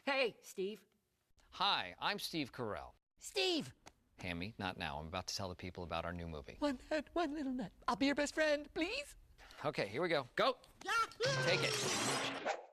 Hey, Steve. Hi, I'm Steve Carell. Steve! Hammy, not now. I'm about to tell the people about our new movie. One head, one little nut. I'll be your best friend, please. Okay, here we go. Go! Take it.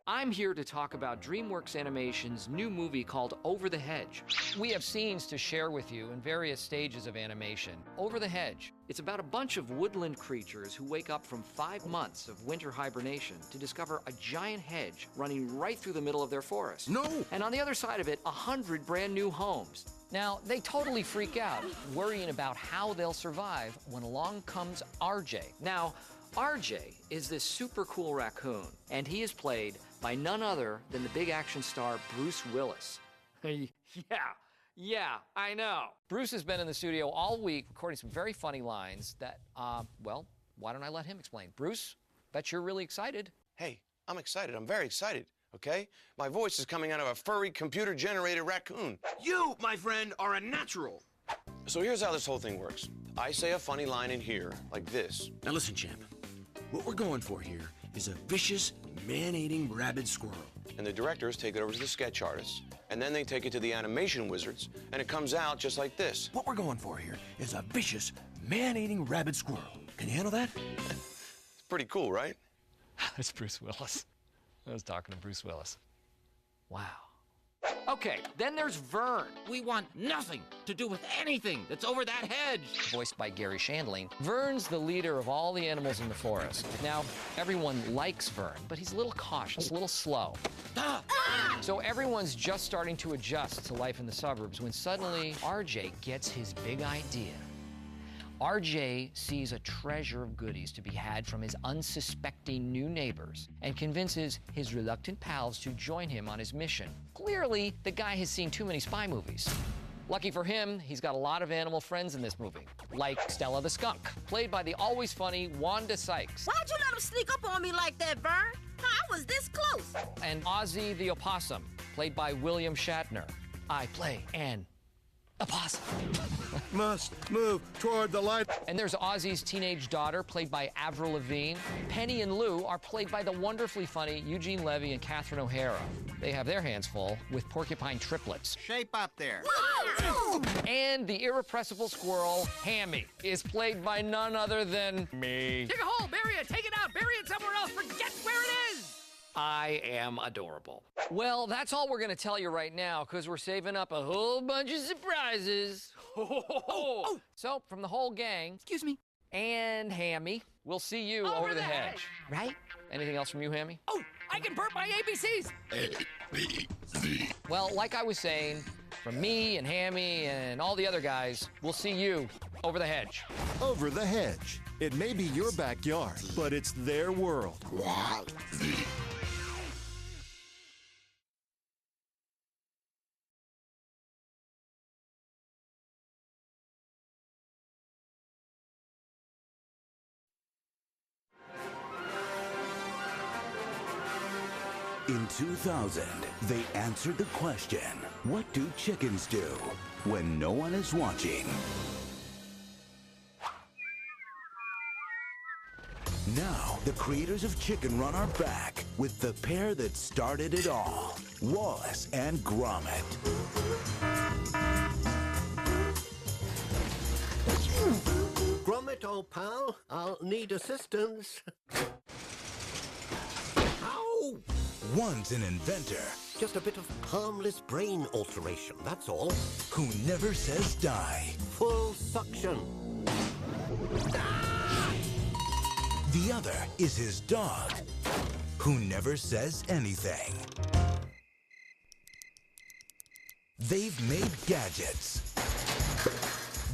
I'm here to talk about DreamWorks Animation's new movie called Over the Hedge. We have scenes to share with you in various stages of animation. Over the Hedge. It's about a bunch of woodland creatures who wake up from 5 months of winter hibernation to discover a giant hedge running right through the middle of their forest. No! And on the other side of it, 100 brand new homes. Now, they totally freak out, worrying about how they'll survive when along comes RJ. Now, RJ is this super cool raccoon, and he is played by none other than the big action star Bruce Willis. Yeah, I know. Bruce has been in the studio all week recording some very funny lines that, well, why don't I let him explain? Bruce, bet you're really excited. Hey, I'm excited. I'm very excited, okay? My voice is coming out of a furry, computer-generated raccoon. You, my friend, are a natural. So here's how this whole thing works. I say a funny line in here, like this. Now listen, champ. What we're going for here is a vicious, man-eating rabid squirrel. And the directors take it over to the sketch artists, and then they take it to the animation wizards, and it comes out just like this. What we're going for here is a vicious, man-eating rabid squirrel. Can you handle that? It's pretty cool, right? That's Bruce Willis. I was talking to Bruce Willis. Wow. Okay, then there's Vern. We want nothing to do with anything that's over that hedge. Voiced by Gary Shandling. Vern's the leader of all the animals in the forest. Now, everyone likes Vern, but he's a little cautious, a little slow. So everyone's just starting to adjust to life in the suburbs when suddenly RJ gets his big idea. RJ sees a treasure of goodies to be had from his unsuspecting new neighbors and convinces his reluctant pals to join him on his mission. Clearly, the guy has seen too many spy movies. Lucky for him, he's got a lot of animal friends in this movie, like Stella the skunk, played by the always funny Wanda Sykes. Why'd you let him sneak up on me like that, Vern? I was this close. And Ozzy the opossum, played by William Shatner. I play an opossum. Must move toward the light. And there's Ozzy's teenage daughter, played by Avril Lavigne. Penny and Lou are played by the wonderfully funny Eugene Levy and Catherine O'Hara. They have their hands full with porcupine triplets. Shape up there. And the irrepressible squirrel, Hammy, is played by none other than me. Dig a hole, bury it, take it out, bury it somewhere else, forget where it is! I am adorable. Well, that's all we're going to tell you right now, because we're saving up a whole bunch of surprises. So, from the whole gang, Excuse me. and Hammy, we'll see you over the hedge. Right? Anything else from you, Hammy? Oh, I can burp my ABCs. Well, like I was saying, from me and Hammy and all the other guys, we'll see you over the hedge. Over the hedge. It may be your backyard, but it's their world. In 2000, they answered the question, what do chickens do when no one is watching? Now, the creators of Chicken Run are back with the pair that started it all, Wallace and Gromit. Gromit, old pal, I'll need assistance. Ow! One's an inventor. Just a bit of harmless brain alteration, that's all. Who never says die. Full suction. The other is his dog, who never says anything. They've made gadgets.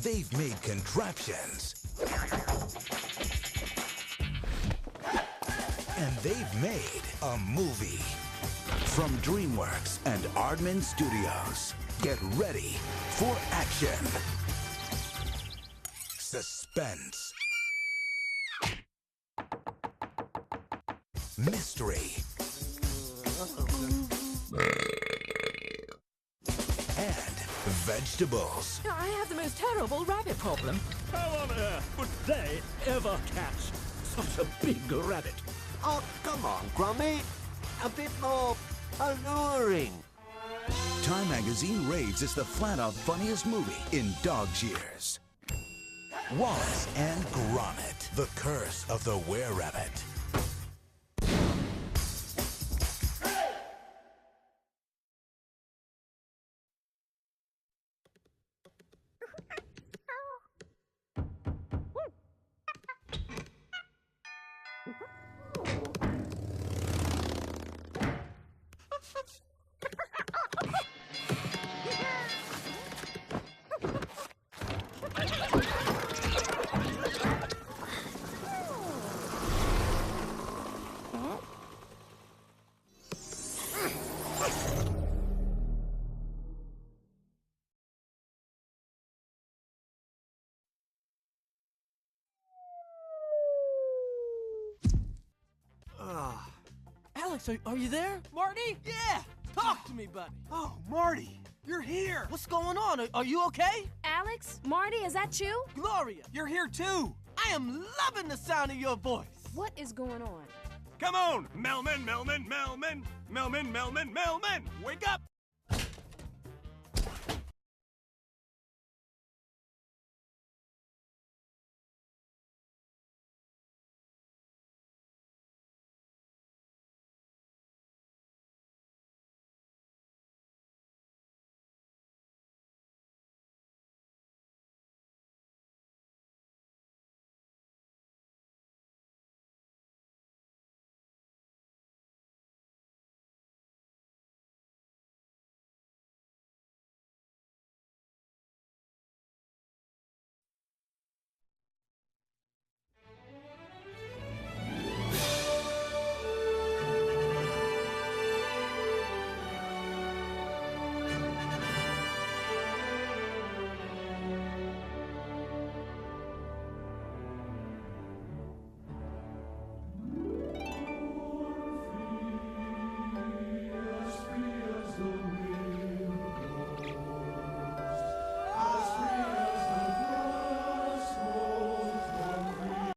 They've made contraptions. And they've made a movie. From DreamWorks and Aardman Studios, get ready for action, suspense, mystery, and vegetables. I have the most terrible rabbit problem. How on earth would they ever catch such a big rabbit? Oh, come on, Gromit. A bit more alluring. Time Magazine raves it's the flat-out funniest movie in dog's years. Wallace and Gromit, The Curse of the Were-Rabbit. Alex, are you there? Marty? Yeah! Talk to me, buddy. Oh, Marty, you're here. What's going on? Are you okay? Alex? Marty, is that you? Gloria, You're here too. I am loving the sound of your voice. What is going on? Come on, Melman. Wake up.